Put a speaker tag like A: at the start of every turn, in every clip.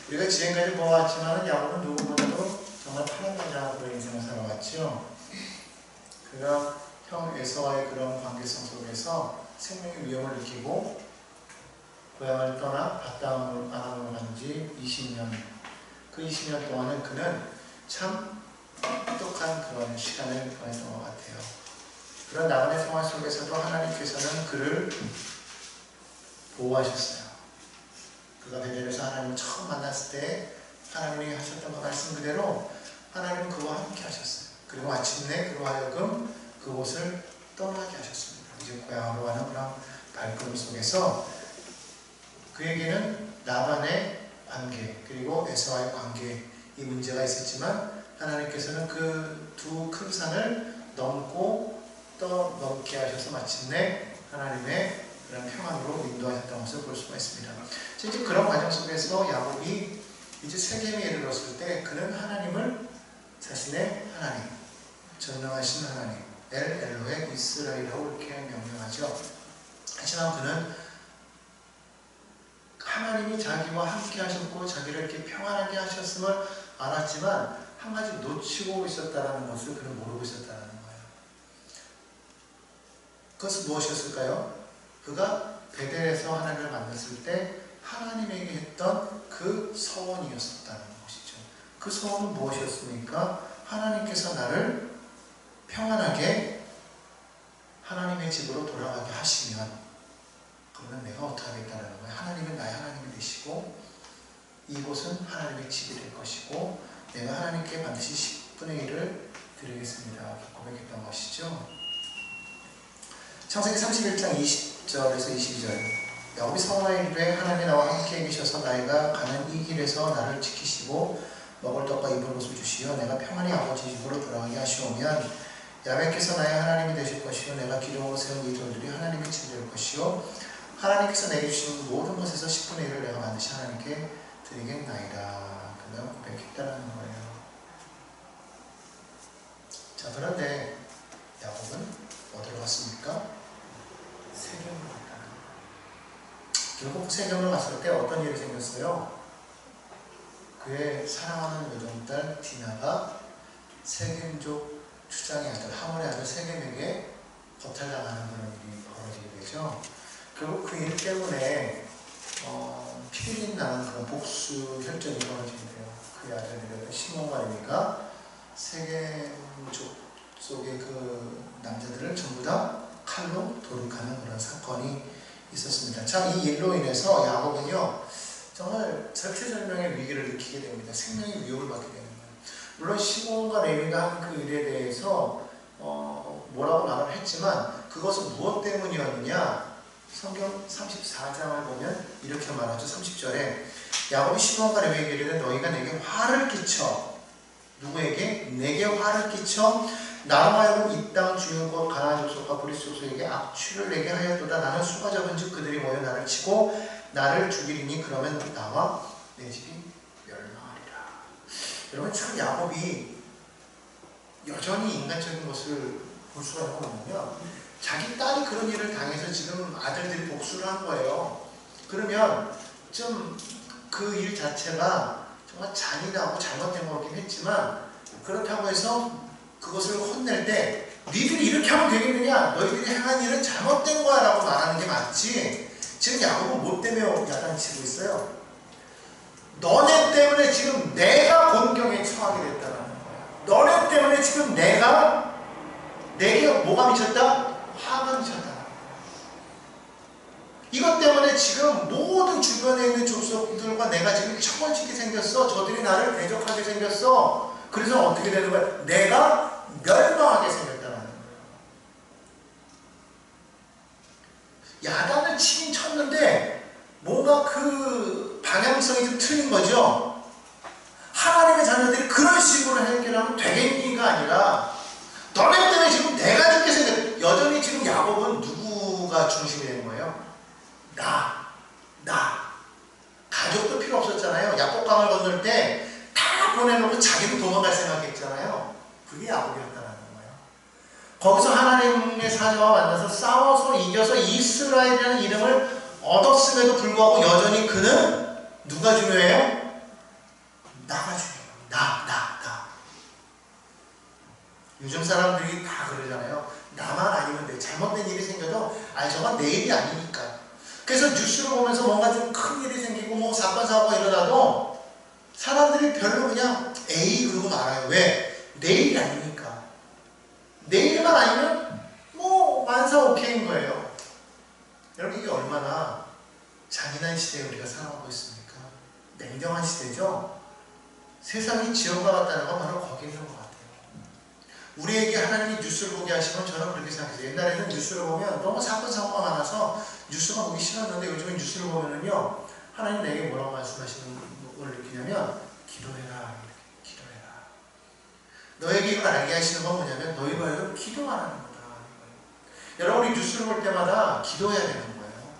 A: 우리가 지금까지 보아왔지만 야곱은 누구보다도 정말 파란만장한 그런 인생을 살아왔죠. 그가 형 에서와의 그런 관계성 속에서 생명의 위험을 느끼고 고향을 떠나 밧담 아람으로 간 지 20년. 그 20년 동안은 그는 참 똑똑한 그런 시간을 보냈던 것 같아요. 그런 나만의 생활 속에서도 하나님께서는 그를 보호하셨어요. 그가 베델에서 하나님을 처음 만났을 때 하나님이 하셨던 그 말씀 그대로 하나님은 그와 함께 하셨어요. 그리고 마침내 그로 하여금 그곳을 떠나게 하셨습니다. 이제 고향으로 가는 그런 발걸음 속에서 그에게는 라반의 관계 그리고 에서와의 관계 이 문제가 있었지만 하나님께서는 그 두 큰 산을 넘고 또 넘게 하셔서 마침내 하나님의 그런 평안으로 인도하셨다는 것을 볼 수가 있습니다. 이제 그런 과정 속에서 야곱이 이제 세겜에 이르렀을 때 그는 하나님을 자신의 하나님, 전능하신 하나님, 엘로헤 이스라엘이라고 이렇게 명명하죠. 하지만 그는 하나님이 자기와 함께 하셨고 자기를 이렇게 평안하게 하셨음을 알았지만 한 가지 놓치고 있었다는 것을 그는 모르고 있었다는 거예요. 그것은 무엇이었을까요? 그가 베델에서 하나님을 만났을 때 하나님에게 했던 그 서원이었었다는 것이죠. 그 서원은 무엇이었습니까? 하나님께서 나를 평안하게 하나님의 집으로 돌아가게 하시면 그러면 내가 어떻게 하겠다는 거예요. 하나님은 나의 하나님이 되시고 이곳은 하나님의 집이 될 것이고 내가 하나님께 반드시 10분의 1을 드리겠습니다. 고백했던 것이죠. 창세기 31장 20절에서 22절 야곱이 사모나에 이르되 하나님이 나와 함께 계셔서 나이가 가는 이 길에서 나를 지키시고 먹을 떡과 입을 옷을 주시어 내가 평안히 아버지 집으로 돌아가게 하시오면 야훼께서 나의 하나님이 되실 것이요 내가 기름으로 세운 이 돌들이 하나님의 집이 될 것이요 하나님께서 내게 주신 모든 것에서 10분의 1을 내가 반드시 하나님께 드리겠나이다. 그가 고백했다는 거예요. 자, 그런데 야곱은 어디로 갔습니까? 세겜으로 갔다. 결국 세겜으로 갔을 때 어떤 일이 생겼어요? 그의 사랑하는 외동딸 디나가 세겜족 추장의 아들 하몬의 아들 세겜에게 거탈당하는 그런 일이 벌어지게 되죠. 결국 그 일 때문에 피리 나는 그런 복수 혈전이 벌어지게 돼요. 그의 아들이었던 시몬과 레위가 세겜족 속의 그 남자들을 전부 다 칼로 도륙하는 그런 사건이 있었습니다. 자, 이 일로 인해서 야곱은요 정말 절체절명의 위기를 느끼게 됩니다. 생명의 위협을 받게 되는 거예요. 물론 시몬과 레위가 한 그 일에 대해서 뭐라고 말을 했지만 그것은 무엇 때문이었느냐? 성경 34장을 보면 이렇게 말하죠. 30절에 야곱이 시몬과 레위에게 이르되 너희가 내게 화를 끼쳐 누구에게? 내게 화를 끼쳐 나로 하여금 이 땅 주인 곧 가나안 족속과 브리스 족속에게 악취를 내게 하였도다. 나는 수가 잡은즉 그들이 모여 나를 치고 나를 죽이리니 그러면 나와 내 집이 멸망하리라. 여러분 참 야곱이 여전히 인간적인 것을 볼 수가 있는 건 뭐냐면 자기 딸이 그런 일을 당해서 지금 아들들이 복수를 한 거예요. 그러면 좀 그 일 자체가 정말 잔인하고 잘못된 거긴 했지만 그렇다고 해서 그것을 혼낼 때 니들이 이렇게 하면 되겠느냐? 너희들이 행한 일은 잘못된 거야 라고 말하는 게 맞지. 지금 야곱은 뭐 때문에 야단치고 있어요? 너네 때문에 지금 내가 곤경에 처하게 됐다는 거야. 너네 때문에 지금 내게 뭐가 미쳤다? 화가 미쳤다. 이것 때문에 지금 모든 주변에 있는 족속들과 내가 지금 처벌치게 생겼어. 저들이 나를 대적하게 생겼어. 그래서 어떻게 되는 거야? 내가 멸망하게 생겼다는 거예요. 야단을 치긴 쳤는데 뭔가 그 방향성이 좀 틀린 거죠. 하나님의 자녀들이 그런 식으로 해결하면 되겠니가 아니라 너네 때문에 지금 내가 죽게 생겼어. 여전히 지금 야곱은 누구가 중심이 되는 거예요? 나. 가족도 필요 없었잖아요. 야복강을 건널 때 다 보내놓고 자기도 도망갈 생각했잖아요. 그게 야곱이었다는 거예요. 거기서 하나님의 사자와 만나서 싸워서 이겨서 이스라엘이라는 이름을 얻었음에도 불구하고 여전히 그는 누가 중요해요? 요즘 사람들이 다 그러잖아요. 나만 아니면 돼. 잘못된 일이 생겨도 저건 내 일이 아니니까. 그래서 뉴스를 보면서 뭔가 좀 큰 일이 생기고 뭐 사건 사고가 일어나도 사람들이 별로 그냥 에이 그러고 말아요. 왜? 내 일이 아니니까. 내 일만 아니면 뭐 만사 오케이인 거예요. 여러분 이게 얼마나 잔인한 시대에 우리가 살아가고 있습니까? 냉정한 시대죠? 세상이 지옥과 같다는 건 바로 거기에 있는 것 같아요. 우리에게 하나님이 뉴스를 보게 하시면 저는 그렇게 생각해요. 옛날에는 뉴스를 보면 너무 사건 사고가 많아서 뉴스가 보기 싫었는데 요즘은 뉴스를 보면은요 하나님 내게 뭐라고 말씀하시는 걸 느끼냐면 기도해라. 기도해라. 너에게 이걸 알게 하시는 건 뭐냐면 너희로 하여금 기도하라는 거다. 여러분 우리 뉴스를 볼 때마다 기도해야 되는 거예요.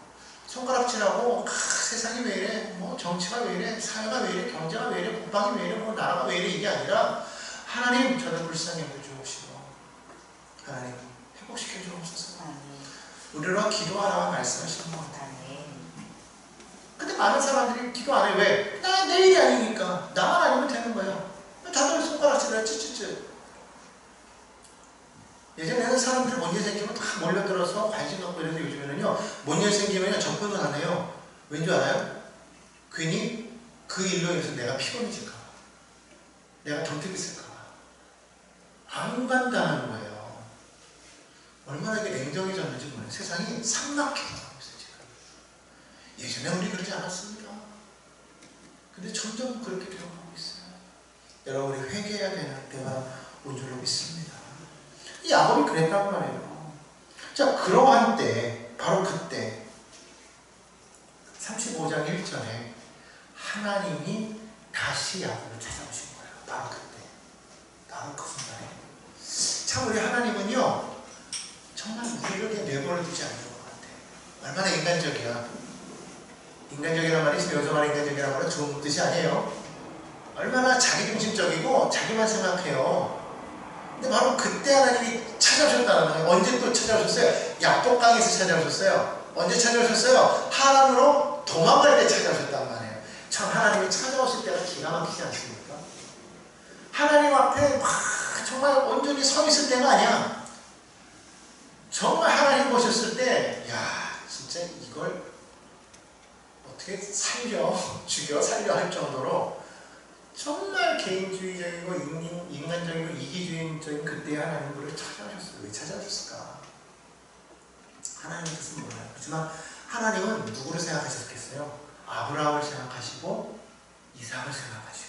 A: 손가락질하고 세상이 왜 이래, 뭐 정치가 왜 이래, 사회가 왜 이래, 경제가 왜 이래, 국방이 왜 이래, 뭐 나라가 왜 이래 이게 아니라 하나님 저를 불쌍히 여겨주옵시고 하나님 회복시켜 주옵소서. 우리로 기도하라 말씀하시는 것 같아요. 근데 많은 사람들이 기도 안 해. 왜? 나 내 일이 아니니까 나만 아니면 되는 거예요. 다들 손가락질을 찌찌찌. 예전에는 사람들이 뭔 일 생기면 다 몰려들어서 관심 갖고 이러는데 요즘에는요 뭔 일 생기면 접근을 안 해요. 왠지 알아요? 괜히 그 일로 인해서 내가 피곤해질까봐, 내가 정택 있을까봐 안 간다는 거예요. 얼마나 이게 냉정해졌는지 몰라요. 세상이 삭막해져가고 있어요 지금. 예전에 우리 그러지 않았습니다. 근데 점점 그렇게 되어가고 있어요. 여러분 우리 회개해야 되는 때가 온 줄로 믿습니다. 이 야곱이 그랬단 말이에요. 자, 그러한 때, 바로 그때 35장 1절에 하나님이 다시 야곱을 찾아오신 거예요. 바로 그때, 바로 그 순간에. 참 우리 하나님은요 정말 우리를 그냥 내버려 두지 않는 것 같아요. 얼마나 인간적이야. 인간적이란 말이 지금 요즘 말의 인간적이란 말은 좋은 뜻이 아니에요. 얼마나 자기중심적이고 자기만 생각해요. 근데 바로 그때 하나님이 찾아오셨다는 거예요. 언제 또 찾아오셨어요? 야복강에서 찾아오셨어요. 언제 찾아오셨어요? 하란으로 도망갈 때 찾아오셨단 말이에요. 참 하나님이 찾아오실 때가 기가 막히지 않습니까? 하나님 앞에 막 정말 온전히 서 있을 때가 아니야. 정말 하나님 보셨을 때 야 진짜 이걸 어떻게 죽여 살려 할 정도로 정말 개인주의적이고 인간적이고 이기주의적인 그때의 하나님 우리를 찾아오셨어요. 왜 찾아오셨을까? 하나님의 뜻은 몰라요. 그렇지만 하나님은 누구를 생각하셨겠어요? 아브라함을 생각하시고 이삭을 생각하시고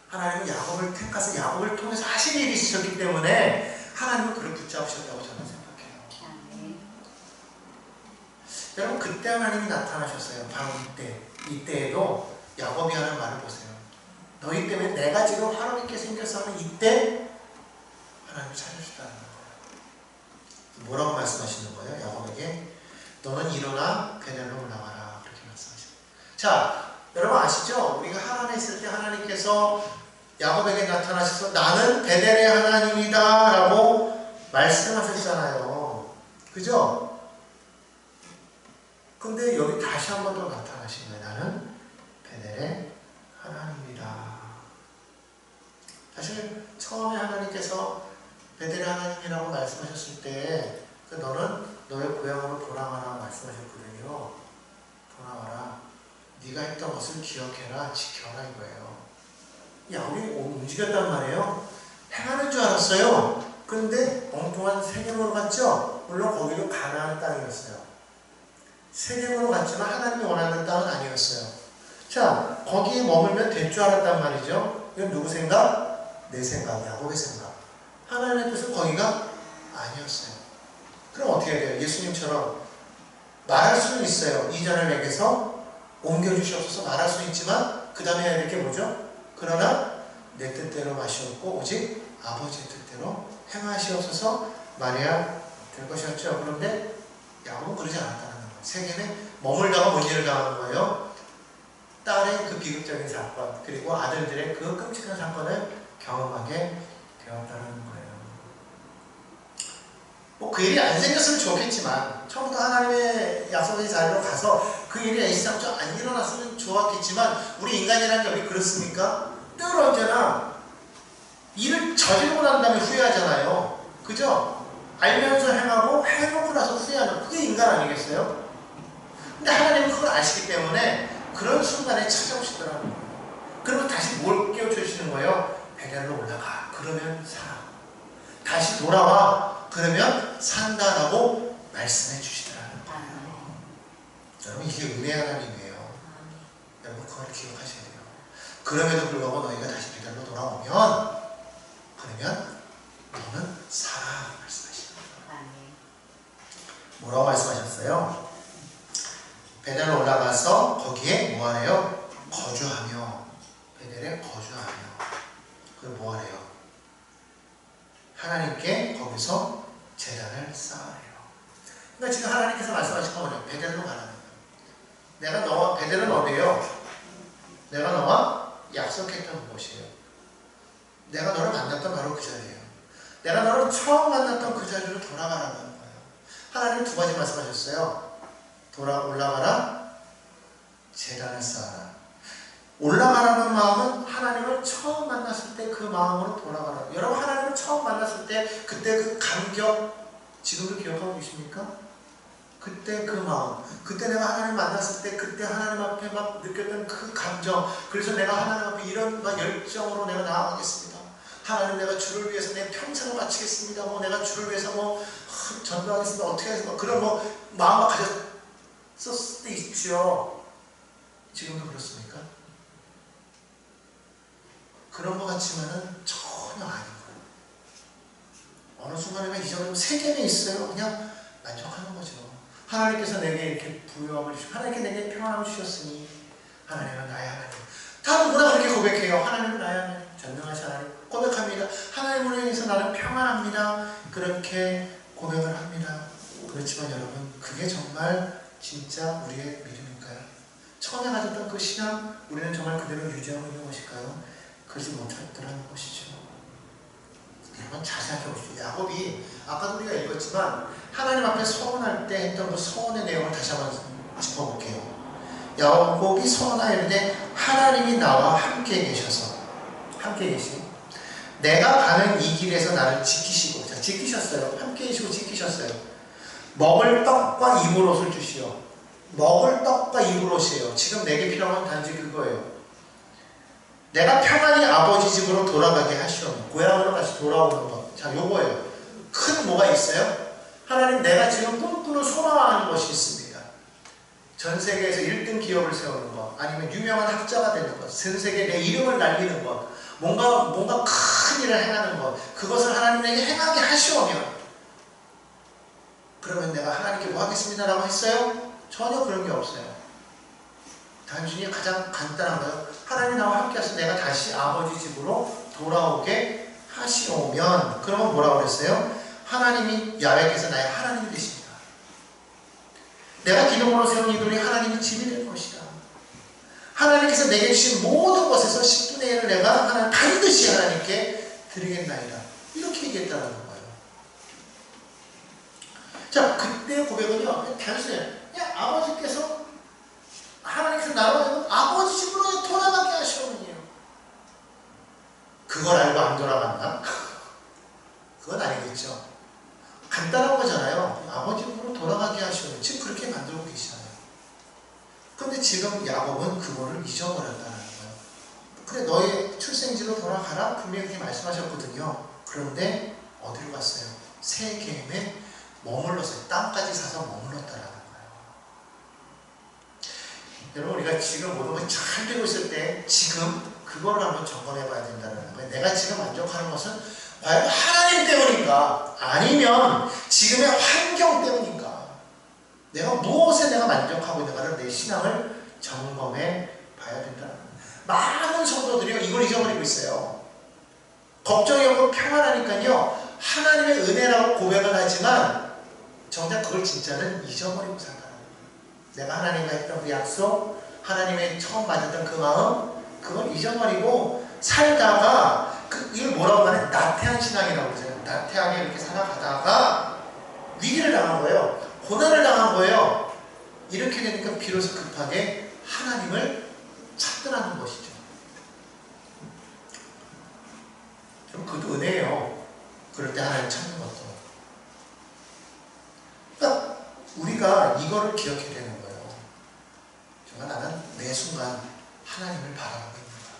A: 하나님은 야곱을 택하셔서 야곱을 통해서 하신 일이 있으셨기 때문에 하나님은 그를 붙잡으셨다고 저는 생각해요. 여러분 그때 하나님이 나타나셨어요. 바로 이때에도 야곱이 하는 말을 보세요. 너희 때문에 내가 지금 화롭게 생겨서 하는 이때 하나님을 찾으셨다는 거예요. 뭐라고 말씀하시는 거예요? 야곱에게 너는 일어나 베델로 올라가라 그렇게 말씀하시죠. 자 여러분 아시죠? 우리가 하란에 있을 때 하나님께서 야곱에게 나타나셔서 나는 베델의 하나님이다 라고 말씀하셨잖아요. 그죠? 근데 여기 다시 한 번 더 나타나신 거예요. 나는 베델의 하나님이다. 사실 처음에 하나님께서 베델의 하나님이라고 말씀하셨을 때 너는 너의 고향으로 돌아가라 말씀하셨거든요. 돌아와라. 네가 했던 것을 기억해라. 지켜라 이거예요. 야곱이 움직였단 말이에요. 행하는 줄 알았어요. 그런데 엉뚱한 세겜으로 갔죠. 물론 거기도 가나안 땅이었어요. 세겜으로 갔지만 하나님이 원하는 땅은 아니었어요. 자, 거기에 머물면 될 줄 알았단 말이죠. 이건 누구 생각? 내 생각, 야곱의 생각. 하나님의 뜻은 거기가 아니었어요. 그럼 어떻게 해야 돼요? 예수님처럼 말할 수는 있어요. 이전을 내게서 옮겨주시옵소서 말할 수는 있지만 그 다음에 해야 될 게 뭐죠? 그러나 내 뜻대로 마시옵고 오직 아버지의 뜻대로 행하시옵소서 말해야 될 것이었죠. 그런데 야곱은 그러지 않았다는 거예요. 세겜에 머물다가 뭔 일을 당한 거예요? 딸의 그 비극적인 사건 그리고 아들들의 그 끔찍한 사건을 경험하게 되었다는 거예요. 뭐 그 일이 안 생겼으면 좋겠지만 처음부터 하나님의 약속의 자리로 가서 그 일이 일상적으로 안 일어났으면 좋았겠지만 우리 인간이라는 게 왜 그렇습니까? 늘 언제나 일을 저지르고 난 다음에 후회하잖아요. 그죠? 알면서 행하고 해놓고 나서 후회하는, 그게 인간 아니겠어요? 근데 하나님은 그걸 아시기 때문에 그런 순간에 찾아오시더라고요. 그러면 다시 뭘 깨워주시는 거예요? 베델로 올라가. 그러면 살아. 다시 돌아와. 그러면 산다라고 말씀해 주시더라는 거예요. 여러분, 이게 은혜 하나님이에요. 여러분, 그걸 기억하셔야 돼요. 그럼에도 불구하고 너희가 다시 베델로 돌아오면, 그러면 너는 살아. 말씀하시는 거예요. 뭐라고 말씀하셨어요? 베델로 올라가서 거기에 뭐 하래요? 거주하며. 베델에 거주하며. 그걸 뭐 하래요? 하나님께 거기서 제단을 쌓으래요. 그러니까 지금 하나님께서 말씀하신 건 뭐냐? 베델로 가라는 거예요. 내가 너와, 베델은 어디예요? 내가 너와 약속했던 곳이에요. 내가 너를 만났던 바로 그 자리예요. 내가 너를 처음 만났던 그 자리로 돌아가라는 거예요. 하나님 두 가지 말씀하셨어요. 올라가라, 제단을 쌓아라. 올라가라는 마음은 하나님을 처음 만났을 때 그 마음으로 돌아가라. 여러분, 하나님을 처음 만났을 때 그때 그 감격 지금도 기억하고 계십니까? 그때 그 마음, 그때 내가 하나님 만났을 때 그때 하나님 앞에 막 느꼈던 그 감정, 그래서 내가 하나님 앞에 이런 막 열정으로 내가 나아가겠습니다. 하나님, 내가 주를 위해서 내 평생을 바치겠습니다. 뭐 내가 주를 위해서 뭐 전도하겠습니다. 어떻게 해서 뭐 그런 뭐 마음을 가졌을 때 있죠. 지금도 그렇습니까? 그런 것 같지만은 전혀 아닌 거예요. 어느 순간에 잊어버리면 세계에 있어요. 그냥 만족하는 거죠. 하나님께서 내게 이렇게 부유함을 주시고, 하나님께 내게 평안함을 주셨으니, 하나님은 나의 하나님. 다 누구나 그렇게 고백해요. 하나님은 나의 하나님. 전능하신 하나님. 고백합니다. 하나님으로 인해서 나는 평안합니다. 그렇게 고백을 합니다. 그렇지만 여러분, 그게 정말 진짜 우리의 믿음일까요? 처음에 가졌던 그 신앙, 우리는 정말 그대로 유지하고 있는 것일까요? 그러지 못했더라는 것이죠. 여러분, 잘 생각해 보십시오. 야곱이 아까도 우리가 읽었지만 하나님 앞에 서원할 때 했던 그 서원의 내용을 다시 한번 짚어볼게요. 야곱이 서원하였는데 하나님이 나와 함께 계셔서, 함께 계신, 내가 가는 이 길에서 나를 지키시고, 자, 지키셨어요. 함께 계시고 지키셨어요. 먹을 떡과 입을 옷을 주시오. 먹을 떡과 입을 옷이에요. 지금 내게 필요한 건 단지 그거예요. 내가 평안히 아버지 집으로 돌아가게 하시오며, 고향으로 다시 돌아오는 것. 자, 요거예요. 큰 뭐가 있어요? 하나님, 내가 지금 꿈꾸는 소망하는 것이 있습니다. 전 세계에서 1등 기업을 세우는 것, 아니면 유명한 학자가 되는 것, 전 세계에 내 이름을 날리는 것, 뭔가 큰 일을 행하는 것, 그것을 하나님에게 행하게 하시오면, 그러면 내가 하나님께 뭐 하겠습니다 라고 했어요? 전혀 그런 게 없어요. 단순히 가장 간단한 거예요. 하나님 나와 함께 하셔서 내가 다시 아버지 집으로 돌아오게 하시오면, 그러면 뭐라고 그랬어요? 하나님이, 야훼께서 나의 하나님이 되십니다. 내가 기둥으로 세운 이 돌이 하나님의 집이 될 것이다. 하나님께서 내게 주신 모든 것에서 10분의 1을 내가 하나님 반드시 하나님께 드리겠나이다. 이렇게 얘기했다는 거예요. 자, 그때의 고백은요, 단순해요. 그냥 아버지께서, 하나님께서 나로 아버지 집으로 돌아가게 하시오면요. 그걸 알고 안 돌아간다? 그건 아니겠죠. 간단한 거잖아요. 아버지 집으로 돌아가게 하시오면, 지금 그렇게 만들고 계시잖아요. 근데 지금 야곱은 그거를 잊어버렸다는 거예요. 그래, 너의 출생지로 돌아가라? 분명히 그렇게 말씀하셨거든요. 그런데 어디로 갔어요? 세겜에 머물렀어요. 땅까지 사서 머물렀다라는 거예요. 여러분, 우리가 지금 모든 것이 잘 되고 있을 때 지금 그거를 한번 점검해 봐야 된다는 거예요. 내가 지금 만족하는 것은 과연 하나님 때문인가? 아니면 지금의 환경 때문인가? 내가 무엇에 내가 만족하고 있는가를, 내 신앙을 점검해 봐야 된다는 거예요. 많은 성도들이 이걸 잊어버리고 있어요. 걱정이 없고 평안하니까요, 하나님의 은혜라고 고백을 하지만 정작 그걸 진짜는 잊어버리고 산다는 거예요. 내가 하나님과 했던 그 약속, 하나님의 처음 맞았던 그 마음, 그걸 잊어버리고 살다가 이걸 뭐라고 하냐, 나태한 신앙이라고 그러잖아요. 나태하게 이렇게 살아가다가 위기를 당한 거예요. 고난을 당한 거예요. 이렇게 되니까 비로소 급하게 하나님을 찾더라는 것이죠. 그럼 이걸 기억해야 되는 거예요. 정말 나는 매 순간 하나님을 바라보고 있는 거야.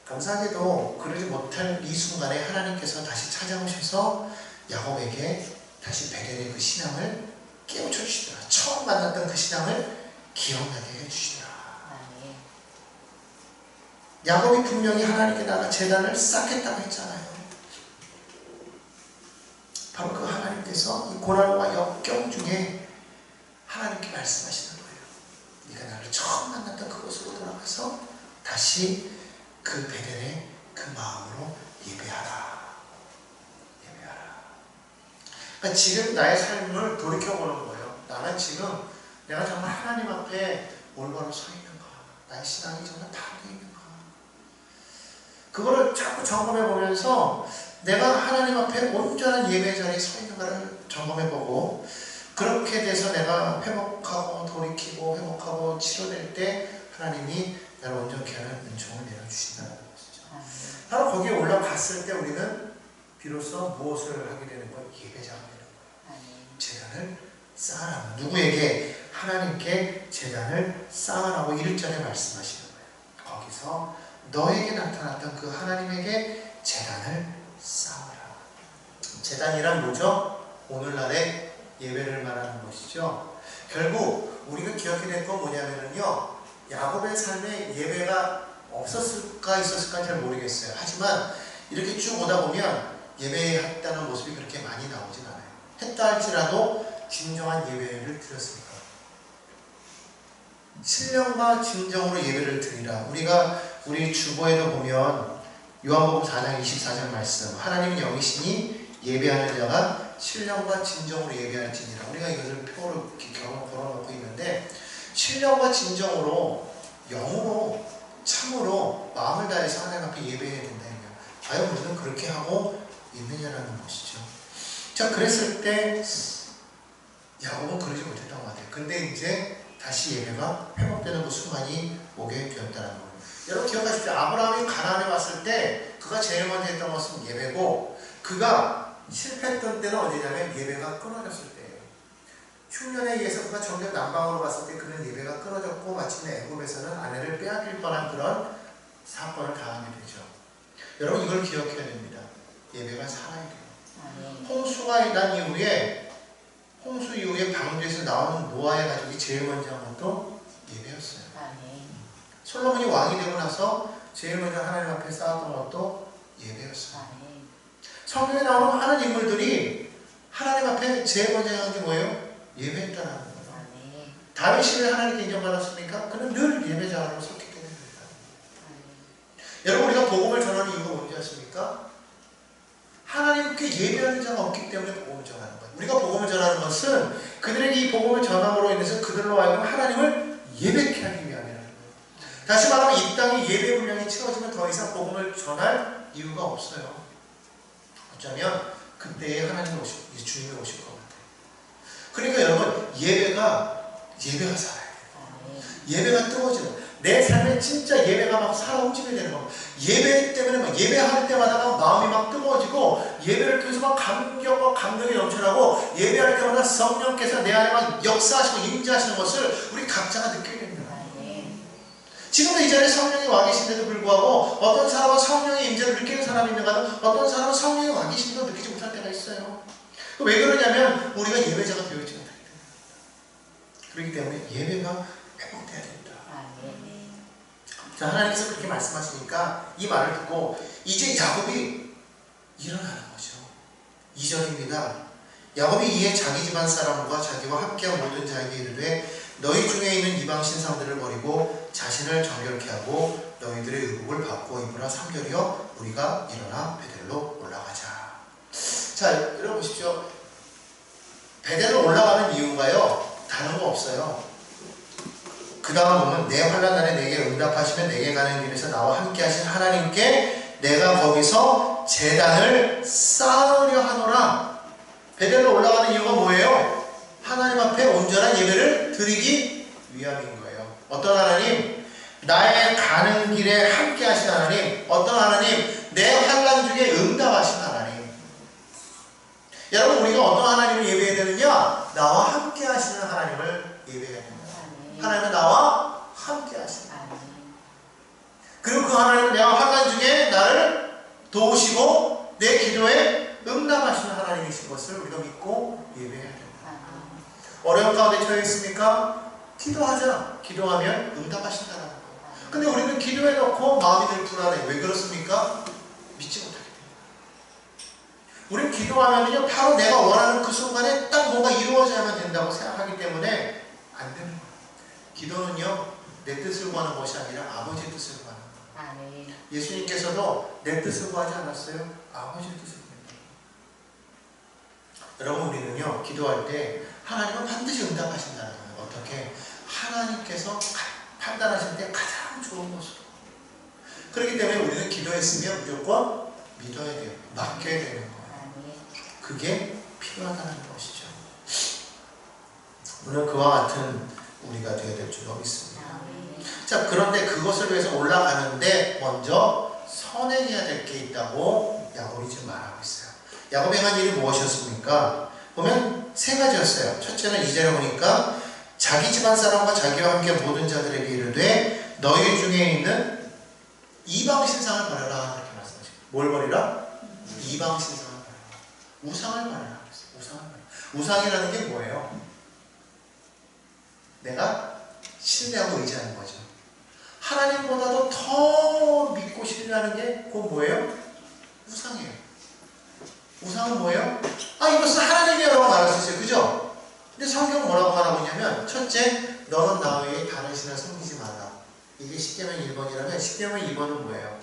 A: 감사하게도 그러지 못할 이 순간에 하나님께서 다시 찾아오셔서 야곱에게 다시 베델의 그 신앙을 깨우쳐 주시더라. 처음 만났던 그 신앙을 기억나게 해주시더라. 야곱이 분명히 하나님께 나가 제단을 쌓겠다고 했잖아요. 바로 그 하나님께서 이 고난과 역경 중에 하나님께 말씀하시는 거예요. 네가 나를 처음 만났던 그곳으로 돌아가서 다시 그 베델의 그 마음으로 예배하라. 예배하라. 그러니까 지금 나의 삶을 돌이켜보는 거예요. 나는 지금 내가 정말 하나님 앞에 올바로 서 있는가? 나의 신앙이 정말 바르게 있는가? 그거를 자꾸 점검해 보면서 내가 하나님 앞에 온전한 예배 자리에 서 있는가를 점검해 보고, 그렇게 돼서 내가 회복하고 돌이키고 회복하고 치료될 때 하나님이 나를 온전케 하는 은총을 내려주신다는 것이죠. 바로 거기에 올라갔을 때 우리는 비로소 무엇을 하게 되는 거예요? 예배자가 되는 거예요. 제단을 쌓으라고. 누구에게? 하나님께 제단을 쌓으라고 1절에 말씀하시는 거예요. 거기서 너에게 나타났던 그 하나님에게 제단을 쌓으라. 제단이란 뭐죠? 오늘날의 예배를 말하는 것이죠. 결국 우리가 기억해야 될 건 뭐냐면요, 야곱의 삶에 예배가 없었을까 있었을까 잘 모르겠어요. 하지만 이렇게 쭉 오다 보면 예배했다는 모습이 그렇게 많이 나오진 않아요. 했다 할지라도 진정한 예배를 드렸으니까. 신령과 진정으로 예배를 드리라. 우리가 우리 주보에도 보면 요한복음 4장 24절 말씀, 하나님은 영이시니 예배하는 자가 신령과 진정으로 예배할지니라. 우리가 이것을 표로 이렇게 걸어놓고 있는데, 신령과 진정으로 영으로 참으로 마음을 다해서 하나님 앞에 예배해야 된다는 거예요. 과연 우리는 그렇게 하고 있느냐라는 것이죠. 자, 그랬을 때 야곱은 그러지 못했던 것 같아요. 근데 이제 다시 예배가 회복되는 그 순간이 오게 되었다는 거예요. 여러분 기억하십시오. 아브라함이 가나안에 왔을 때 그가 제일 먼저 했던 것은 예배고, 그가 실패했던 때는 언제냐면 예배가 끊어졌을 때예요. 흉년에 의해서 그가 점점 남방으로 갔을 때 그는 예배가 끊어졌고, 마침내 애굽에서는 아내를 빼앗길 뻔한 그런 사건을 당하게 되죠. 여러분 이걸 기억해야 됩니다. 예배가 살아야 돼요. 홍수가 난 이후에, 홍수 이후에 방주에서 나오는 노아의 가족이 제일 먼저 한 것도 예배였어요. 솔로몬이 왕이 되고 나서 제일 먼저 하나님 앞에 쌓았던 것도 예배였어요. 성경에 나오는 많은 인물들이 하나님 앞에 제일 먼저 한 게 뭐예요? 예배했다는 거예요. 다윗이 왜 하나님께 인정받았습니까? 그는 늘 예배자로 섰기 때문입니다. 여러분 우리가 복음을 전하는 이유가 뭔지 아십니까? 하나님께 예배하는 자가 없기 때문에 복음을 전하는 거예요. 우리가 복음을 전하는 것은 그들에게 이 복음을 전함으로 인해서 그들로 하여금 하나님을 예배케 하기 위함이라는 거예요. 다시 말하면 이 땅이 예배 분량이 채워지면 더 이상 복음을 전할 이유가 없어요. 어쩌면 그때에 하나님이 주님이 오실 것 같아요. 그러니까 여러분 예배가 살아야 돼요. 예배가 뜨거워지는 거예요. 내 삶에 진짜 예배가 막 살아 움직여야 되는 겁니다. 예배 때문에 막 예배할 때마다 막 마음이 막 뜨거워지고, 예배를 통해서 막 감격과 감동이 넘쳐나고, 예배할 때마다 성령께서 내 안에 막 역사하시고 임재하시는 것을 우리 각자가 느껴야 됩니다. 지금도 이 자리에 성령이 와 계신데도 불구하고 어떤 사람은 성령의 임재를 느끼는 사람이 있는가, 어떤 사람은 성령이 와 계신데도 느끼지 못할 때가 있어요. 왜 그러냐면 우리가 예배자가 되어있지 못하기 때문에. 그렇기 때문에 예배가 회복돼야 됩니다. 자, 하나님께서 그렇게 말씀하시니까 이 말을 듣고 이제 야곱이 일어나는 거죠. 2절입니다. 야곱이 이에 자기 집안 사람과 자기와 함께한 모든 자에게 이르되 너희 중에 있는 이방 신상들을 버리고 자신을 정결케 하고 너희들의 의복을 바꾸어 입으라. 3절이요. 우리가 일어나 베델로 올라가자. 자, 여러분 보십시오. 베델로 올라가는 이유가요, 다른 거 없어요. 그 다음 보면 내 환난 날에 내게 응답하시면 내게 가는 길에서 나와 함께 하신 하나님께 내가 거기서 제단을 쌓으려 하노라. 베델로 올라가는 이유가 뭐예요? 하나님 앞에 온전한 예배를 드리기 위함인 거예요. 어떤 하나님? 나의 가는 길에 함께 하신 하나님. 어떤 하나님? 내 환난 중에 응답하신 하나님. 여러분 우리가 어떤 하나님을 예배해야 되느냐? 나와 함께 하시는 하나님을 예배해야 된다. 하나님은 나와 함께 하신다. 그리고 그 하나님은 내가 환난 중에 나를 도우시고 내 기도에 응답하시는 하나님이신 것을 우리가 믿고 예배해야 된다. 어려운 가운데 처해 있습니까? 기도하자. 기도하면 응답하신다는 거예요. 근데 우리는 기도해 놓고 마음이 늘 불안해. 왜 그렇습니까? 믿지 못하게 돼요. 우리는 기도하면요, 바로 내가 원하는 그 순간에 딱 뭔가 이루어져야만 된다고 생각하기 때문에 안 되는 거예요. 기도는요, 내 뜻을 구하는 것이 아니라 아버지의 뜻을 구하는 거예요. 예수님께서도 내 뜻을 구하지 않았어요? 아버지의 뜻을 구했다. 여러분, 우리는요, 기도할 때 하나님은 반드시 응답하신다는 거예요. 어떻게? 하나님께서 판단하실 때 가장 좋은 것으로. 그렇기 때문에 우리는 기도했으면 무조건 믿어야 돼요. 맡겨야 되는 거예요. 그게 필요하다는 것이죠. 오늘 그와 같은 우리가 되어야 될 줄로 믿습니다. 자, 그런데 그것을 위해서 올라가는데 먼저 선행해야 될 게 있다고 야곱이 지금 말하고 있어요. 야곱이 한 일이 무엇이었습니까? 보면 세 가지였어요. 첫째는 2절에 보니까 자기 집안 사람과 자기와 함께 모든 자들에게 이르되 너희 중에 있는 이방 신상을 버려라 이렇게 말씀하시죠. 뭘 버리라? 이방 신상을 버려라. 우상을 버려라. 우상을 버려라. 우상이라는 게 뭐예요? 내가 신뢰하고 의지하는 거죠. 하나님보다도 더 믿고 신뢰하는 게 그건 뭐예요? 우상이에요. 우상은 뭐예요? 이것은 하나님이라고 말할 수 있어요. 그죠? 근데 성경은 뭐라고 말하고 있냐면 첫째, 너는 나 외에 다른 신을 섬기지 마라. 이게 십계명 1번이라면 십계명 2번은 뭐예요?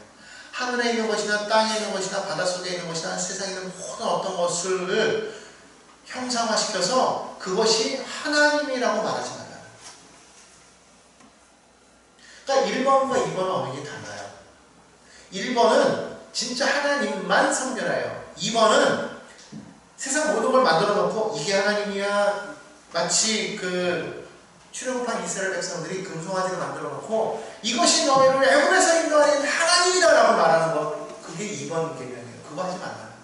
A: 하늘에 있는 것이나 땅에 있는 것이나 바닷속에 있는 것이나 세상에 있는 모든 어떤 것을 형상화시켜서 그것이 하나님이라고 말하지 말라. 그러니까 1번과 2번은 어느 게 달라요. 1번은 진짜 하나님만 섬겨라요. 2번은 세상 모든 걸 만들어 놓고 이게 하나님이야. 마치 그 출애굽한 이스라엘 백성들이 금송아지를 만들어 놓고 이것이 너희를 애굽에서 인도하는 하나님이다 라고 말하는 것, 그게 2번 개념이에요. 그거 하지 말라는 거예요.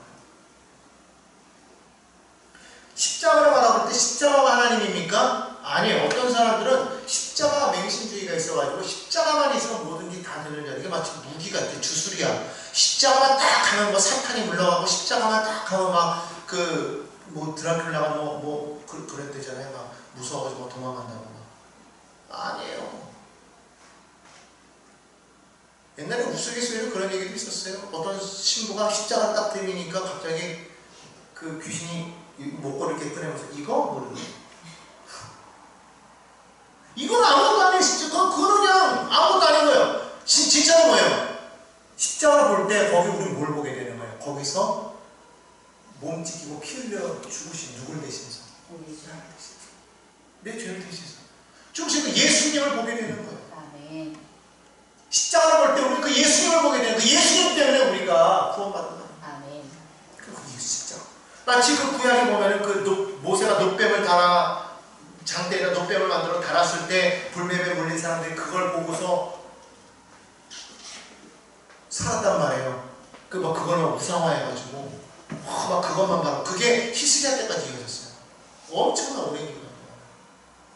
A: 십자가로 말하고 때 십자가가 하나님입니까? 아니에요. 어떤 사람들은 십자가 맹신주의가 있어가지고 십자가만 있으면 모든 게 다 되는 자. 이게 마치 무기 같아. 주술이야. 십자가만 딱 하면 뭐 사탄이 물러가고 십자가만 딱 하면 막 뭐 드라큘라가 그랬대잖아요. 막 무서워가지고 도망간다고. 아니에요. 옛날에 우스갯소리로 그런 얘기도 있었어요. 어떤 신부가 십자가를 딱 들이니까 갑자기 그 귀신이 목걸이를 이렇게 꺼내면서 이거? 모르니? 이건 아무것도 아니에요. 진짜 그건 그냥 아무것도 아닌 거예요. 진짜는 뭐예요? 십자가를 볼 때 거기 우리 뭘 보게 되는 거예요? 거기서 몸 찢기고 피 흘려 죽으신 누굴 대신해서? 내 죄를 대신해서 죽으신 예수님을 보게 되는 거예요. 아멘. 십자가를 볼 때 우리 그 예수님을 보게 되는 그 예수님 때문에 우리가 구원받는 거예요. 아멘. 그 십자가. 마치 그 구약에 보면은 그 모세가 놋뱀을 달아 장대에다 놋뱀을 만들어 달았을 때 불뱀에 물린 사람들이 그걸 보고서 살았단 말이에요. 그걸 우상화해가지고 막 그것만 봐도 그게 히스기야 때까지 이어졌어요. 엄청난 오랜 기간 동안.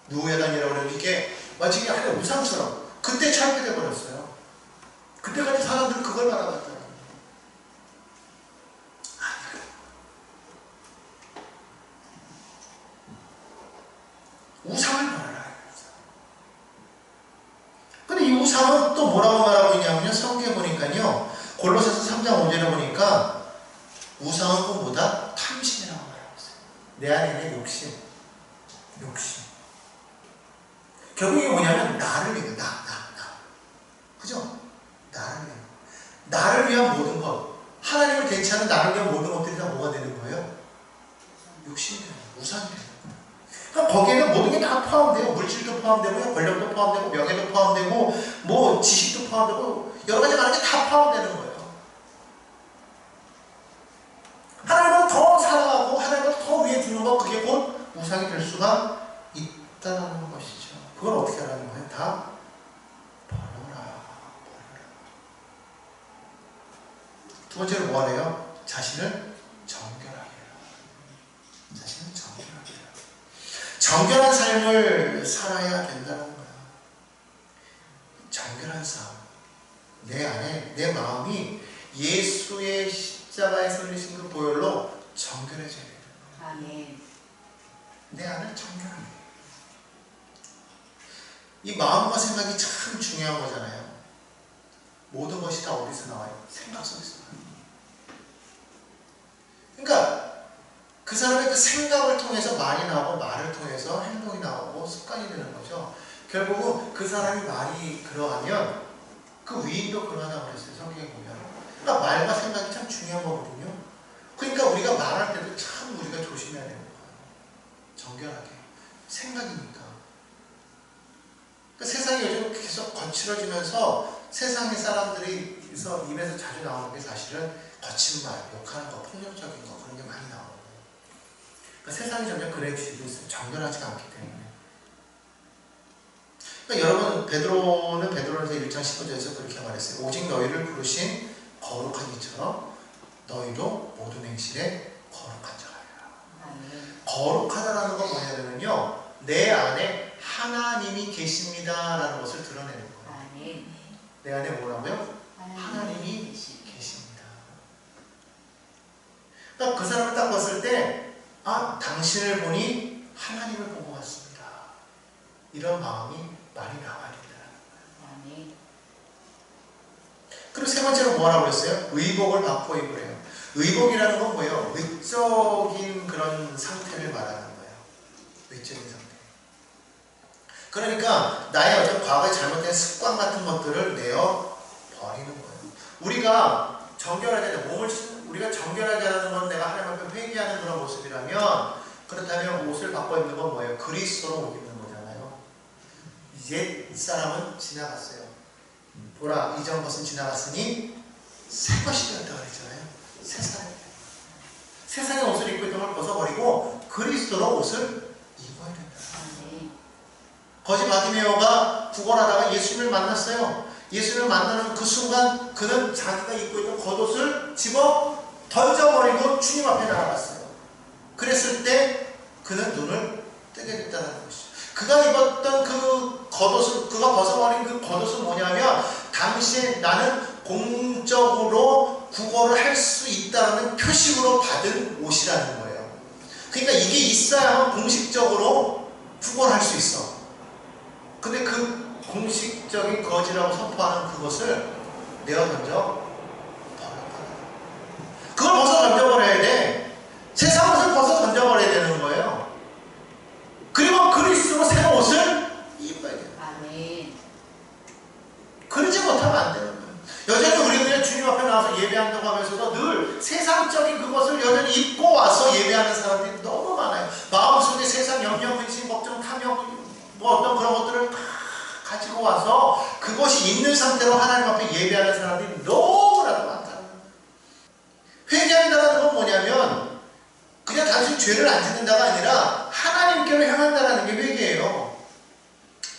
A: 누에단이라고 그러면 이게 마치 하나의 우상처럼 그때 철폐돼 버렸어요. 그때까지 사람들은 그걸 바라봤더라고요. 우상을 바라라. 근데 이 우상은 또 뭐라고 말하고 있냐면요. 성경에 보니까요. 골로새서 3장 5절에 보니까 우상은 꿈보다 탐심이라고 말하고 있어요. 내 안에 있는 욕심. 결국 이게 뭐냐면 나를 위해 나. 그죠? 나를 위한 모든 것. 하나님을 대체하는 나를 위한 모든 것들이 다 뭐가 되는 거예요? 욕심이 되는 거예요. 우상이 되는 거예요. 그러니까 거기에는 모든 게 다 포함돼요. 물질도 포함되고요. 권력도 포함되고 명예도 포함되고 뭐 지식도 포함되고 여러 가지 많은 게 다 포함되는 거예요. 하나님을 더 사랑하고 하나님을 더 위에 두는 것, 그게 곧 우상이 될 수가 있다는 것이죠. 그걸 어떻게 하라는 거예요? 다 버려라. 두 번째로 뭐 하래요? 자신을 정결하게 해라. 자신을 정결하게 해라. 정결한 삶을 살아야 된다는 거야. 정결한 삶. 내 안에, 내 마음이 예수의 십자가에서 흘리신 그 보혈로 정결해져야 돼요.
B: 아멘.
A: 내 안을 정결하게. 이 마음과 생각이 참 중요한 거잖아요. 모든 것이 다 어디서 나와요? 생각 속에서 나와요. 그러니까 그 사람의 그 생각을 통해서 말이 나오고 말을 통해서 행동이 나오고 습관이 되는 거죠. 결국은 그 사람이 말이 그러하면 그 위인도 그러하다고 그랬어요. 성경에 보면. 그러니까 말과 생각이 참 중요한 거거든요. 그러니까 우리가 말할 때도 참 우리가 조심해야 되는 거예요. 정결하게. 생각이니까. 그러니까 세상이 요즘 계속 거칠어지면서 세상의 사람들이 입에서 자주 나오는 게 사실은 거친 말, 욕하는 거, 폭력적인 거 그런 게 많이 나오는 거예요. 그러니까 세상이 점점 그래지고 있어요. 정결하지가 않기 때문에. 그러니까 여러분 베드로는서 1장 15절에서 그렇게 말했어요. 오직 너희를 부르신 거룩한 이처럼 너희도 모든 행실에 거룩한 자가 되라. 거룩하다라는 건 뭐냐면요, 내 안에 하나님이 계십니다라는 것을 드러내는 거예요. 내 안에 뭐라고요? 하나님이 계십니다. 그러니까 그 사람을 딱 봤을 때, 아, 당신을 보니 하나님을 보고 왔습니다. 이런 마음이 많이 나와야 된다는 거예요. 그리고 세 번째로 뭐라고 그랬어요? 의복을 받고 입으래요. 의복이라는 건 뭐예요? 외적인 그런 상태를 말하는 거예요. 외적인 상태. 그러니까 나의 어떤 과거에 잘못된 습관 같은 것들을 내어 버리는 거예요. 우리가 정결하게 우리가 정결하게 하는 건 내가 하나님 앞에 회개하는 그런 모습이라면, 그렇다면 옷을 바꿔 입는 건 뭐예요? 그리스도로 옷 입는 거잖아요. 옛 사람은 지나갔어요. 보라, 이전 것은 지나갔으니 새 것이 되었다 그랬잖아요. 새 사람. 세상의 옷을 입고 있던 걸 벗어버리고 그리스도로 옷을 입어야 된다. 거지 바디메오가 구걸하다가 예수님을 만났어요. 예수님을 만나는 그 순간 그는 자기가 입고 있던 겉옷을 집어 던져버리고 주님 앞에 나아갔어요. 그랬을 때 그는 눈을 뜨게 됐다는 것이죠. 그가 입었던 그 겉옷을, 그가 벗어버린 그 겉옷은 뭐냐면, 당시에 나는 공적으로 구걸을 할 수 있다는 표식으로 받은 옷이라는 거예요. 그러니까 이게 있어야만 공식적으로 구걸할 수 있어. 근데 그 공식적인 거지라고 선포하는 그것을 내어 던져 버렸다. 그걸 벗어 던져버려야 돼. 세상 옷을 벗어 던져버려야 되는 거예요. 그리고 그리스도로 새 옷을 입어야 돼요. 아멘. 그러지 못하면 안 되는 거예요. 여전히 우리는 주님 앞에 나와서 예배한다고 하면서도 늘 세상적인 그것을 여전히 입고 와서 예배하는 사람들이 너무 많아요. 마음속에 세상 염려, 근심, 걱정, 탐욕, 뭐 어떤 그런 것들을 다 가지고 와서 그것이 있는 상태로 하나님 앞에 예배하는 사람들이 너무나도 많다는 거예요. 회개한다는 건 뭐냐면 그냥 단순히 죄를 안 짓는다가 아니라 하나님께로 향한다는 게 회개예요.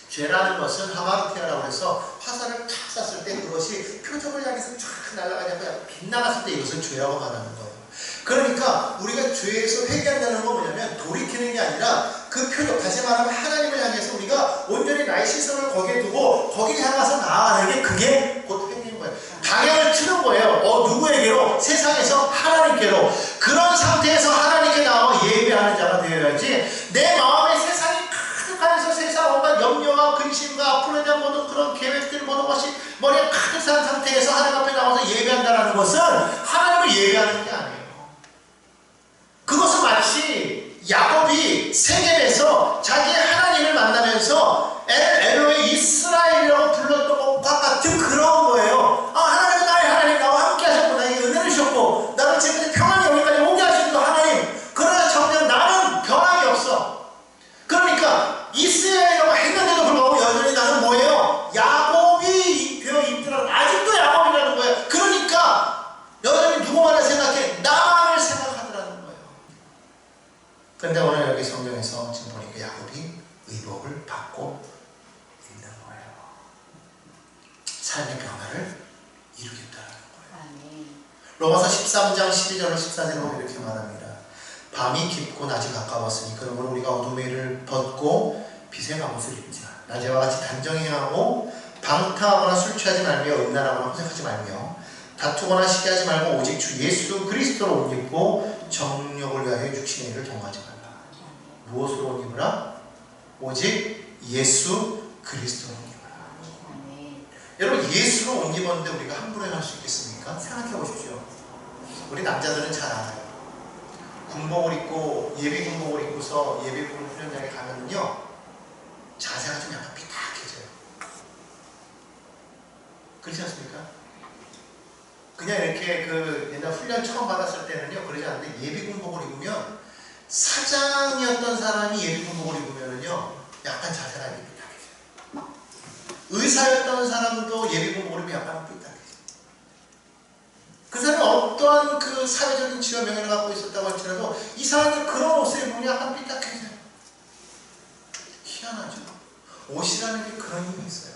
A: 죄라는 것은 하마르티아라고 해서 화살을 탁 쐈을 때 그것이 표적을 향해서 쫙 날아가지 않고 빗나갔을 때 이것을 죄라고 말하는 거예요. 그러니까 우리가 죄에서 회개한다는 건 뭐냐면 돌이키는 게 아니라 그 표적, 다시 말하면 하나님을 향해서 우리가 온전히 나의 시선을 거기에 두고 거기를 향해서 나아가는 게 그게 곧 회개인 거예요. 방향을 트는 거예요. 누구에게로? 세상에서 하나님께로. 그런 상태에서 하나님께 나와 예배하는 자가 되어야지, 내 마음에 세상이 가득하면서 세상 온갖 염려와 근심과 앞으로에 대한 모든 그런 계획들, 모든 것이 머리에 가득 찬 상태에서 하나님 앞에 나와서 예배한다는 것은 하나님을 예배하는 게 아니에요. 그것은 마치 야곱이 세겜에서 자기의 하나님을 만나면서 엘로의 이스라엘이라고 불렀던 것과 같은 그런 거예요. 아, 하나님은 나의 하나님, 나와 함께 하셨고 나에게 은혜를 주셨고 나를 지금 평안히 여기까지 오게 하신 그 하나님. 그러나 정녕 나는 변함이 없어. 그러니까 이스라엘이라고 했는데도 불구하고 여전히 나는 뭐예요? 야곱이 되어 있더라도 아직도 야곱이라는 거예요. 그러니까 여전히 누구만을 생각해? 나만을 생각하더라는 거예요. 그런데 오늘 여기 성경에서 지금 보니까 야곱이 의복을 받고 있는 거예요. 삶의 변화를 이루겠다는 거예요. 로마서 13장 12절로 14절을 보면 이렇게 말합니다. 밤이 깊고 낮이 가까웠으니 그러므로 우리가 어둠의 일을 벗고 빛의 갑옷을 입자. 낮에와 같이 단정히 행하고 방탕하거나 술 취하지 말며 음란하거나 호색하지 말며 다투거나 시기하지 말고 오직 주 예수 그리스도로 옷 입고 정욕을 위하여 육신의 일을 동하지 말라. 무엇으로 옷 입으라? 오직 예수 그리스도로 옷 입으라. 여러분, 예수로 옷 입었는데 우리가 함부로 행할 수 있겠습니까? 생각해 보십시오. 우리 남자들은 잘 알아요. 군복을 입고 예비 군복을 입고서 예비군 훈련장에 가면요 자세가 좀 약간 삐딱해져요. 그렇지 않습니까? 그냥 이렇게 그 옛날 훈련 처음 받았을 때는요 그러지 않는데 예비군복을 입으면 사장이었던 사람이 예비군복을 입으면은요 약간 자세가 이렇게 삐딱해져요. 의사였던 사람도 예비군복을 입으면 약간 삐딱해져요. 그 사람이 어떠한 그 사회적인 지위 명예를 갖고 있었다고 할지라도 이 사람이 그런 옷을 입으면 약간 삐딱해져요. 희한하죠. 옷이라는 게 그런 힘이 있어요.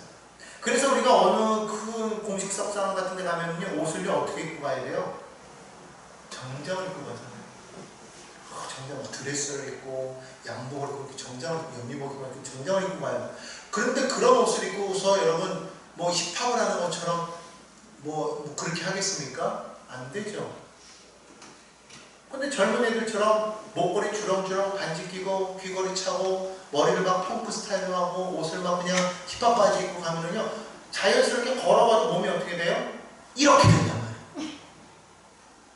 A: 그래서 우리가 어느 큰 공식 석상 같은 데 가면요 옷을 어떻게 입고 가야 돼요? 정장을 입고 가잖아요. 정장, 드레스를 입고 양복을 입고 정장을 입고 연미복 입고 정장을 입고 가요. 그런데 그런 옷을 입고서 여러분 뭐 힙합을 하는 것처럼 뭐 그렇게 하겠습니까? 안 되죠. 근데 젊은 애들처럼 목걸이 주렁주렁 반지 끼고 귀걸이 차고 머리를 막 펑크 스타일로 하고 옷을 막 그냥 힙합 바지 입고 가면은요 자연스럽게 걸어가도 몸이 어떻게 돼요? 이렇게 된단 말이에요.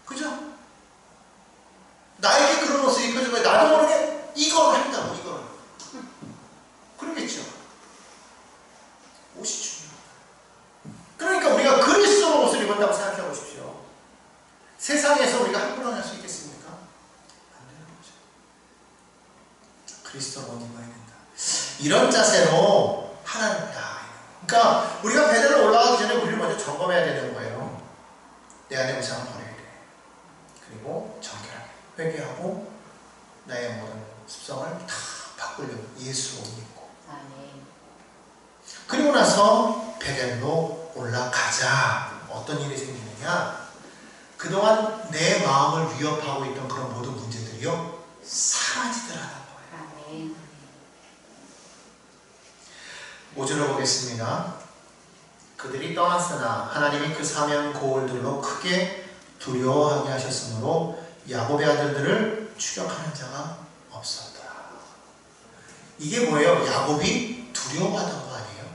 A: 그죠? 나에게 그런 옷을 입혀주면 나도 모르게 이걸 한다고 이걸. 그러겠죠. 옷이 중요하다. 그러니까 우리가 그리스도로 옷을 입었다고 생각해 보십시오. 세상에서 우리가 함부로 할 수 있겠습니까? 안 되는 거죠. 그리스도로 옷 입어야 된다. 이런 자세로 하나님, 그러니까 우리가 베델로 올라가기 전에 우리를 먼저 점검해야 되는 거예요. 내 안에 우상을 버려야 돼. 그리고 정결하게 회개하고 나의 모든 습성을 다 바꾸려고 예수로 옷 입고. 그리고 나서 베델로 올라가자. 어떤 일이 생기느냐? 그동안 내 마음을 위협하고 있던 그런 모든 문제들이요 사라지더라는 거예요. 5절을 보겠습니다. 그들이 떠났으나 하나님이 그 사면 고울들로 크게 두려워하게 하셨으므로 야곱의 아들들을 추격하는 자가 없었다. 이게 뭐예요? 야곱이 두려워하던 거 아니에요?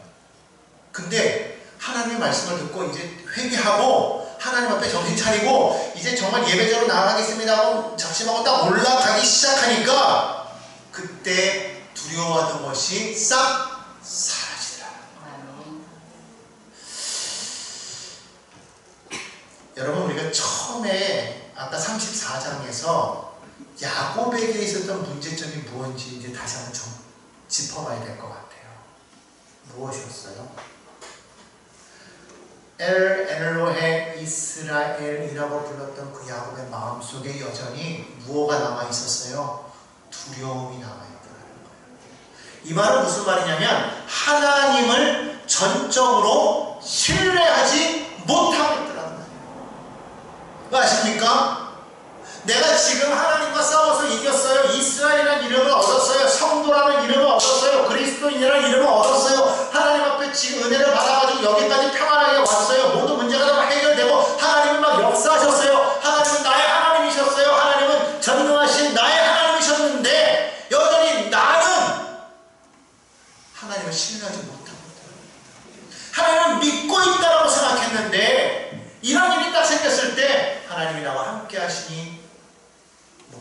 A: 근데 하나님의 말씀을 듣고 이제 회개하고 하나님 앞에 정신 차리고 이제 정말 예배자로 나아가겠습니다 하고 작심하고 딱 올라가기 시작하니까 그때 두려워하던 것이 싹 사라지더라. 여러분, 우리가 처음에 아까 34장에서 야곱에게 있었던 문제점이 무엇인지 이제 다시 한번 좀 짚어봐야 될 것 같아요. 무엇이었어요? 엘 엘로헤 이스라엘이라고 불렀던 그 야곱의 마음속에 여전히 무엇가 남아있었어요? 두려움이 남아있더라는 거예요. 이 말은 무슨 말이냐면 하나님을 전적으로 신뢰하지 못하고 있더라는 거예요. 왜 아십니까? 내가 지금 하나님과 싸워서 이겼어요. 이스라엘이라는 이름을 얻었어요. 성도라는 이름을 얻었어요. 그리스도인이라는 이름을 얻었어요. 하나님 앞에 지금 은혜를 받아가지고 여기까지 평안하게 왔어요. 모든 문제가 다 해결되고 하나님은 막 역사하셨어요. 하나님은 나의 하나님이셨어요. 하나님은 전능하신 나의 하나님이셨는데 여전히 나는 하나님을 신뢰하지 못하고 있다. 하나님을 믿고 있다고 생각했는데 이런 일이 딱 생겼을 때 하나님이 나와 함께 하시니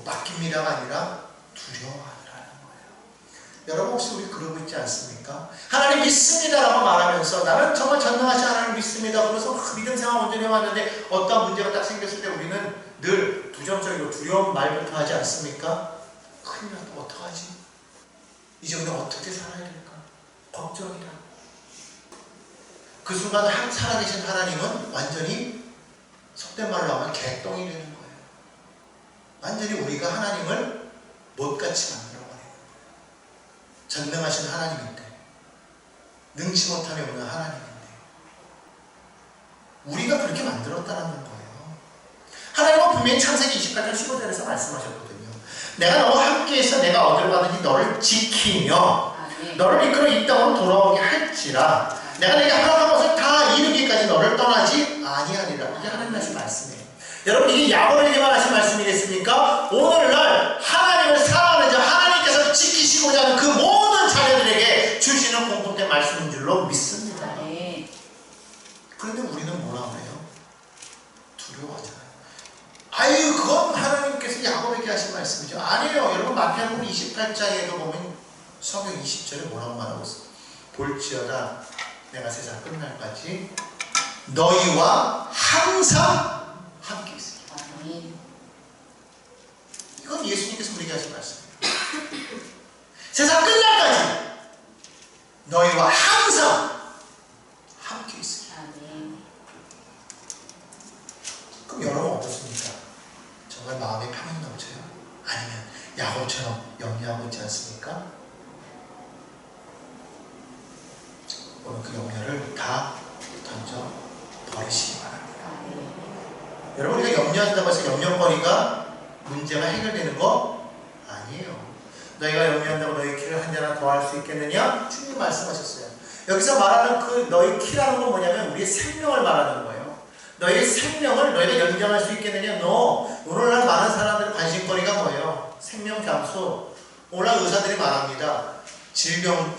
A: 맡깁니다가 아니라 두려워하더라는 거예요. 여러분 혹시 우리 그러고 있지 않습니까? 하나님 믿습니다라고 말하면서 나는 정말 전능하신 하나님 믿습니다. 그래서 믿음 생활 온전히 해왔는데 어떠한 문제가 딱 생겼을 때 우리는 늘 부정적이고 두려운 말부터 하지 않습니까? 큰일 났다. 어떡하지? 이제 우리가 어떻게 살아야 될까? 걱정이다. 그 순간 살아계신 하나님은 완전히 속된 말로 하면 개똥이 되는 거예요. 완전히 우리가 하나님을 못같이 만들어버리는 거예요. 전능하신 하나님인데 능치 못함이 없는 하나님인데 우리가 그렇게 만들었다는 거예요. 하나님은 분명히 창세기 28장 15절에서 말씀하셨거든요. 내가 너와 함께해서 내가 얻을 바든지 너를 지키며 너를 이끌어 이 땅으로 돌아오게 할지라 내가 내게 허락한 것을 다 이루기까지 너를 떠나지 아니하리라. 이게 하나님 말씀이에요. 여러분 이게 야곱에게만 하신 말씀이겠습니까? 오늘날 하나님을 사랑하는 자 하나님께서 지키시고자 하는 그 모든 자녀들에게 주시는 공통된 말씀인 줄로 믿습니다. 그런데 우리는 뭐라 그래요? 두려워하잖아요. 아유 그건 하나님께서 야곱에게 하신 말씀이죠. 아니에요. 여러분 마태복음 28장에도 보면 성경 20절에 뭐라고 말하고 있어요? 볼지어다 내가 세상 끝날까지 너희와 항상 함께 있으리라. 이건 예수님께서 우리에게 하신 말씀이에요. 세상 끝날까지 너희와 항상 함께 있으리라. 그럼 여러분 어떻습니까? 정말 마음에 평안이 넘쳐요? 아니면 야곱처럼 염려하고 있지 않습니까? 오늘 그 염려를 다 던져 버리시기 바랍니다. 여러분 우리가 염려한다고 해서 염려거리가 문제가 해결되는 거 아니에요. 너희가 염려한다고 너희 키를 한 자나 더할 수 있겠느냐? 주님 말씀하셨어요. 여기서 말하는 그 너희 키라는 건 뭐냐면 우리의 생명을 말하는 거예요. 너희의 생명을 너희가 연장할 수 있겠느냐? 오늘날 많은 사람들의 관심거리가 뭐예요? 생명 장수. 오늘날 의사들이 말합니다. 질병,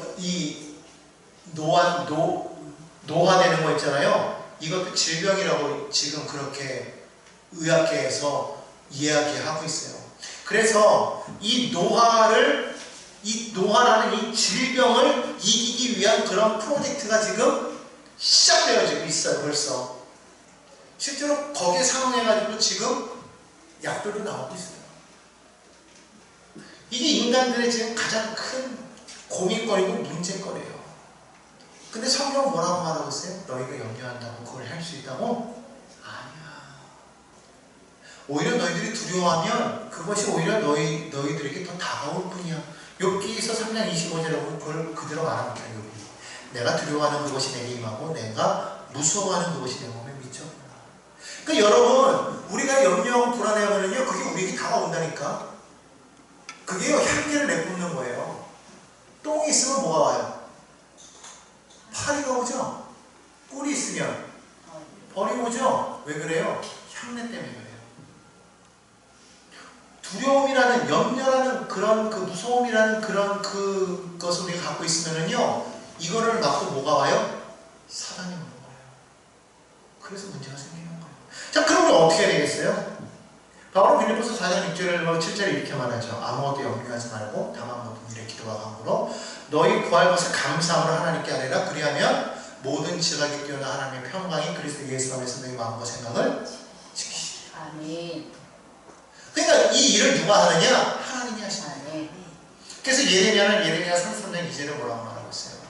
A: 노화되는 거 있잖아요. 이것도 질병이라고 지금 그렇게 의학계에서 이야기하고 있어요. 그래서 이 노화라는 이 질병을 이기기 위한 그런 프로젝트가 지금 시작되어지고 있어요. 벌써 실제로 거기에 상응해가지고 지금 약들도 나오고 있어요. 이게 인간들의 지금 가장 큰 고민거리고 문제거리예요. 근데 성경은 뭐라고 말하고 있어요? 너희가 염려한다고 그걸 할 수 있다고? 아니야. 오히려 너희들이 두려워하면 그것이 오히려 너희들에게 더 다가올 뿐이야. 욥기서 3장 25절에 보면 그걸 그대로 말합니다. 욥기. 내가 두려워하는 그것이 내게 임하고 내가 무서워하는 그것이 내 몸에 미쳤구나. 그러니까 여러분 우리가 염려하고 불안해하면요 그게 우리에게 다가온다니까. 그게요 향기를 내뿜는 거예요. 똥이 있으면 뭐가 와요? 파리가 오죠? 꿀이 있으면 벌이 오죠? 왜 그래요? 향내 때문에 그래요. 두려움이라는 염려라는 그런 그 무서움이라는 그런 그것을 우리가 갖고 있으면은요 이거를 막고 뭐가 와요? 사단이 오는 거예요. 그래서 문제가 생기는 거예요. 자 그러면 어떻게 해야 되겠어요? 바울은 빌립보서 4장 6절을 7절에 이렇게 말하죠. 아무것도 염려하지 말고 다만 모든 일에 기도와 간구로 너희 구할 것을 감사함으로 하나님께 하리라. 그리하면 모든 지각이 뛰어나 하나님의 평강이 그리스도 예수 안에서 너희 마음과 생각을 지키시리라. 아멘. 그러니까 이 일을 누가 하느냐? 하나님이 하시는 거예요. 그래서 예레미야 33장 2절에 뭐라고 말하고 있어요?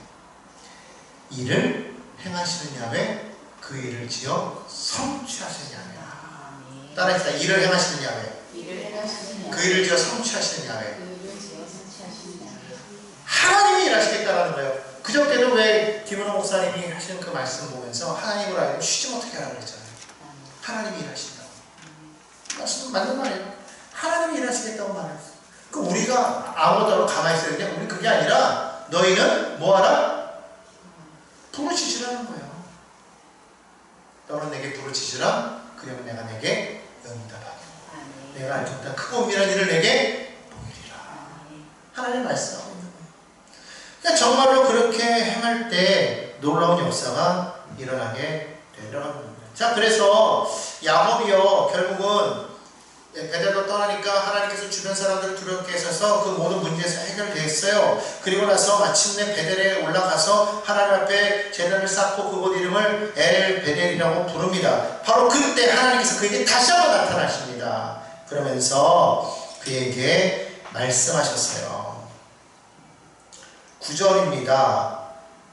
A: 이를 행하시는 야훼 그 일을 지어 성취하시는 야훼. 따라합시다. 일을 행하시는 야훼. 그 일을 지어 성취하시는 야훼. 하나님이 일하시겠다라는 거예요. 그저께도 왜 김은호 목사님이 하시는 그 말씀 보면서 하나님을 알고 쉬지 못하게 하라고 그랬잖아요. 하나님이 일하신다고. 말씀 맞는 말이에요. 하나님이 일하시겠다고 말했어요. 그 우리가 아무것도 가만히 있어야 되는데 우리 그게 아니라 너희는 뭐하라? 부르짖으라는 거예요. 너는 내게 부르짖으라. 그러면 내가 내게 응답하리라. 내가 알지 못한 크고 은밀한 일을 내게 보이리라. 하나님 말씀하고 있는 거예요. 그러니까 정말로 그렇게 행할 때 놀라운 역사가 일어나게 되더라는 겁니다. 자, 그래서 야곱이요 결국은 베델로 떠나니까 하나님께서 주변 사람들을 두렵게 하셔서 그 모든 문제에서 해결됐어요. 그리고 나서 마침내 베델에 올라가서 하나님 앞에 제단을 쌓고 그곳 이름을 엘 베델이라고 부릅니다. 바로 그때 하나님께서 그에게 다시 한번 나타나십니다. 그러면서 그에게 말씀하셨어요. 9절입니다.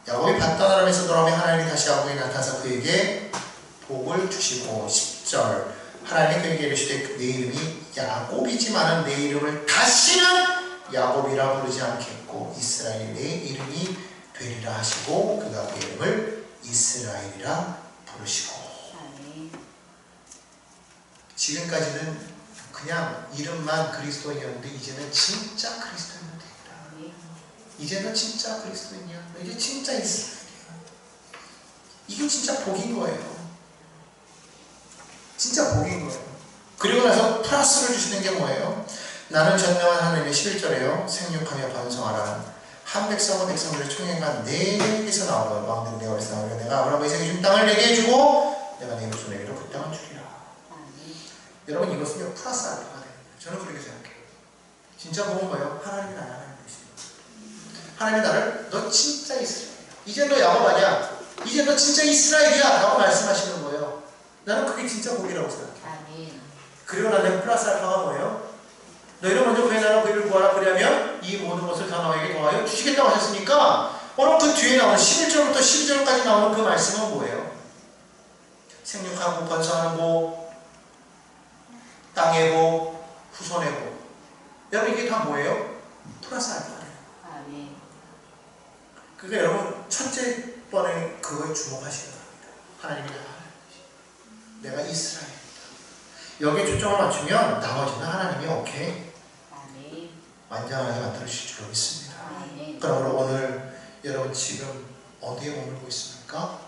A: 야곱이 판단하면서 돌아오면 하나님이 다시 야곱에게 나타나서 그에게 복을 주시고 10절 하나님이 그에게 이르시되 내 이름이 야곱이지만 내 이름을 다시는 야곱이라 부르지 않겠고 이스라엘 내 이름이 되리라 하시고 그가 그 이름을 이스라엘이라 부르시고. 지금까지는 그냥 이름만 그리스도인이었는데 이제는 진짜 그리스도인이 되리라. 이제는 진짜 그리스도인이야. 이제 진짜 이스라엘이야. 이게 진짜 복인 거예요. 진짜 복인 거예요. 그리고 나서 플러스를 주시는 게 뭐예요? 나는 전능한 하나님의 11절에요. 생육하며 번성하라. 한 백성과 백성들의 총회가 내게서 나오라. 왕들은 내 어디서 나오려. 내가 아브라함과 이삭에 준 땅을 내게 해주고 내가 내 후손에게로 그 땅을 주리라. 여러분 이것은요 플러스 알파가 됩니다. 저는 그렇게 생각해요. 진짜 복은 뭐예요? 하나님이 나를 하나님 되시는 하나님이 나를 너 진짜 이스라엘이야. 이제 너 야곱 아니야. 이제 너 진짜 이스라엘이야 라고 말씀하시는 거예요. 나는 그게 진짜 복이라고 생각해요. 그리고 나는 플러스 알파가 뭐예요? 너희는 먼저 그의 나라 그의 일을 구하라. 그리하면 이 모든 것을 다 너에게 더하여 주시겠다고 하셨으니까 오늘 그 뒤에 나오는 11절부터 12절까지 나오는 그 말씀은 뭐예요? 생육하고 번성하는 복, 땅의 복, 후손의 복. 여러분 이게 다 뭐예요? 플러스 알파예요. 그러니까 여러분 첫째 번에 그거에 주목하시기 바랍니다. 하나님이 내가 이스라엘이다. 여기에 초점을 맞추면 나머지는 하나님이 오케이 완전하게 만들어주실 줄 믿습니다. 그러므로 오늘 여러분 지금 어디에 머물고 있습니까?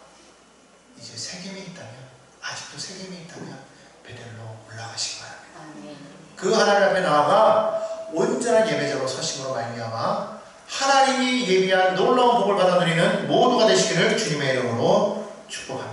A: 이제 세겜에 있다면, 아직도 세겜에 있다면 베델로 올라가시기 바랍니다. 그 하나님 앞에 나아가 온전한 예배자로 서심으로 말미암아 하나님이 예비한 놀라운 복을 받아 누리는 모두가 되시기를 주님의 이름으로 축복합니다.